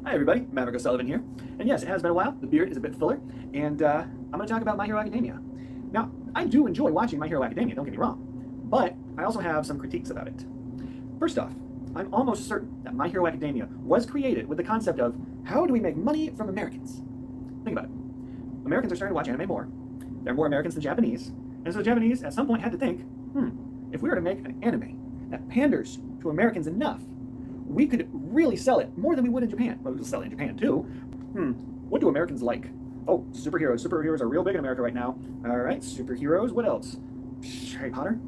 Hi everybody, Maverick here. And yes, it has been a while, the beard is a bit fuller, and I'm going to talk about My Hero Academia. Now, I do enjoy watching My Hero Academia, don't get me wrong, but I also have some critiques about it. First off, I'm almost certain that My Hero Academia was created with the concept of, how do we make money from Americans? Think about it. Americans are starting to watch anime more. There are more Americans than Japanese, and so the Japanese at some point had to think, if we were to make an anime that panders to Americans enough, we could really sell it more than we would in Japan. Well, we'll sell it in Japan too. What do Americans like? Oh, superheroes. Superheroes are real big in America right now. All right, superheroes. What else? Harry Potter?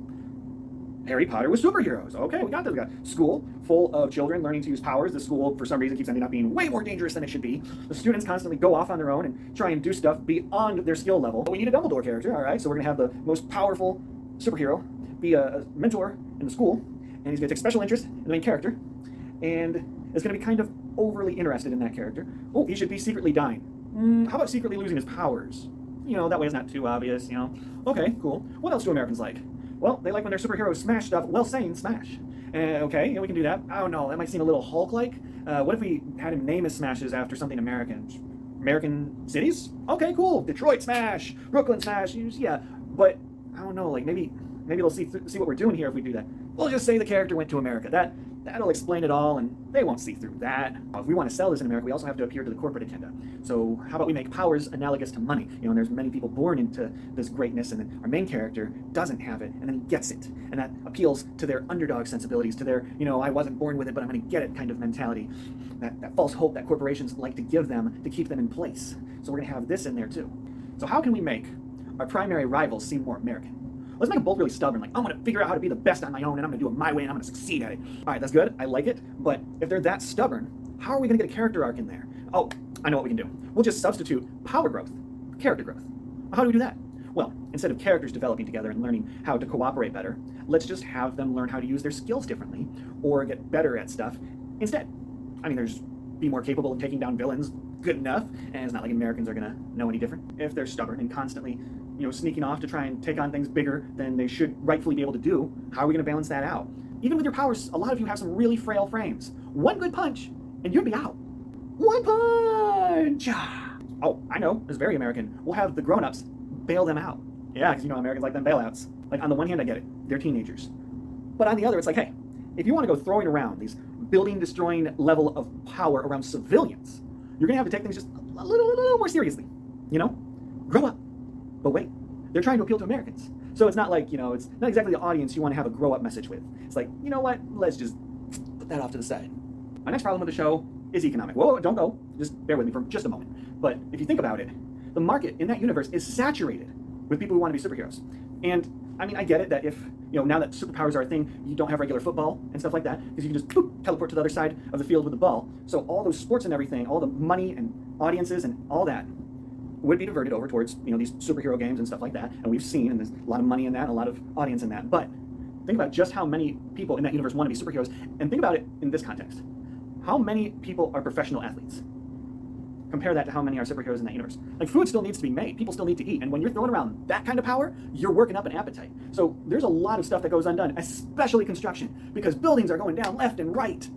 Harry Potter with superheroes. Okay, we got this. We got school full of children learning to use powers. The school, for some reason, keeps ending up being way more dangerous than it should be. The students constantly go off on their own and try and do stuff beyond their skill level. But we need a Dumbledore character, all right? So we're going to have the most powerful superhero be a mentor in the school, and he's going to take special interest in the main character, and is going to be kind of overly interested in that character. Oh, he should be secretly dying. How about secretly losing his powers? You know, that way it's not too obvious, you know. Okay, cool. What else do Americans like? Well, they like when their superheroes smash stuff, well saying smash. Okay, yeah, we can do that. I don't know, that might seem a little Hulk-like. What if we had him name his smashes after something American? American cities? Okay, cool. Detroit smash, Brooklyn smash, yeah. But, I don't know, like maybe they'll see what we're doing here if we do that. We'll just say the character went to America. That'll explain it all, and they won't see through that. If we want to sell this in America, we also have to appear to the corporate agenda. So how about we make powers analogous to money? You know, and there's many people born into this greatness, and then our main character doesn't have it, and then he gets it. And that appeals to their underdog sensibilities, to their, you know, I wasn't born with it, but I'm going to get it kind of mentality. That false hope that corporations like to give them to keep them in place. So we're going to have this in there too. So how can we make our primary rivals seem more American? Let's make them both really stubborn, like, I'm going to figure out how to be the best on my own, and I'm going to do it my way, and I'm going to succeed at it. All right, that's good. I like it. But if they're that stubborn, how are we going to get a character arc in there? Oh, I know what we can do. We'll just substitute power growth, character growth. How do we do that? Well, instead of characters developing together and learning how to cooperate better, let's just have them learn how to use their skills differently or get better at stuff instead. I mean, there's be more capable of taking down villains, good enough, and it's not like Americans are going to know any different. If they're stubborn and constantly, you know, sneaking off to try and take on things bigger than they should rightfully be able to do, how are we going to balance that out? Even with your powers, a lot of you have some really frail frames. One good punch, and you'd be out. One punch! Oh, I know, it's very American. We'll have the grown-ups bail them out. Yeah, because you know Americans like them bailouts. Like, on the one hand, I get it. They're teenagers. But on the other, it's like, hey, if you want to go throwing around these building-destroying level of power around civilians, you're going to have to take things just a little more seriously. You know? Grow up. But wait, they're trying to appeal to Americans. So it's not like, you know, it's not exactly the audience you want to have a grow-up message with. It's like, you know what? Let's just put that off to the side. My next problem with the show is economic. Whoa, don't go. Just bear with me for just a moment. But if you think about it, the market in that universe is saturated with people who want to be superheroes. And, I mean, I get it that if, you know, now that superpowers are a thing, you don't have regular football and stuff like that, because you can just teleport to the other side of the field with the ball. So all those sports and everything, all the money and audiences and all that would be diverted over towards, you know, these superhero games and stuff like that. And we've seen, and there's a lot of money in that, and a lot of audience in that. But think about just how many people in that universe want to be superheroes, and think about it in this context. How many people are professional athletes? Compare that to how many are superheroes in that universe. Like, food still needs to be made. People still need to eat. And when you're throwing around that kind of power, you're working up an appetite. So there's a lot of stuff that goes undone, especially construction, because buildings are going down left and right.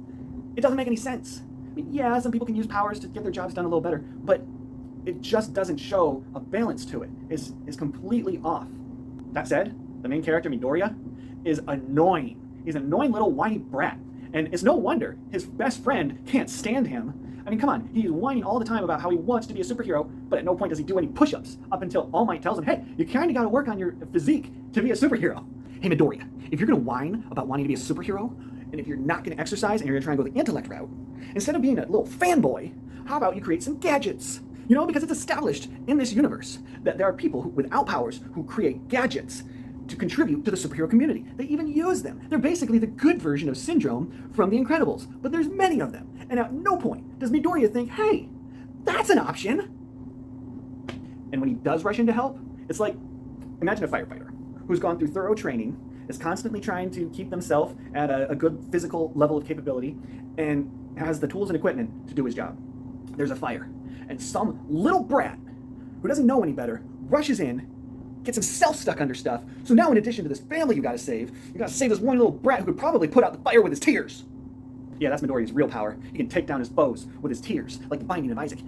It doesn't make any sense. I mean, yeah, some people can use powers to get their jobs done a little better, but it just doesn't show a balance to it. It's completely off. That said, the main character, Midoriya, is annoying. He's an annoying little whiny brat. And it's no wonder his best friend can't stand him. I mean, come on, he's whining all the time about how he wants to be a superhero, but at no point does he do any push-ups up until All Might tells him, hey, you kind of got to work on your physique to be a superhero. Hey, Midoriya, if you're going to whine about wanting to be a superhero, and if you're not going to exercise and you're going to try and go the intellect route, instead of being a little fanboy, how about you create some gadgets? You know, because it's established in this universe that there are people without powers who create gadgets to contribute to the superhero community. They even use them. They're basically the good version of Syndrome from The Incredibles, but there's many of them. And at no point does Midoriya think, hey, that's an option. And when he does rush in to help, it's like, imagine a firefighter who's gone through thorough training, is constantly trying to keep themselves at a good physical level of capability, and has the tools and equipment to do his job. There's a fire, and some little brat who doesn't know any better rushes in, gets himself stuck under stuff. So now, in addition to this family you gotta save this one little brat who could probably put out the fire with his tears. Yeah, that's Midoriya's real power. He can take down his foes with his tears, like the binding of Isaac.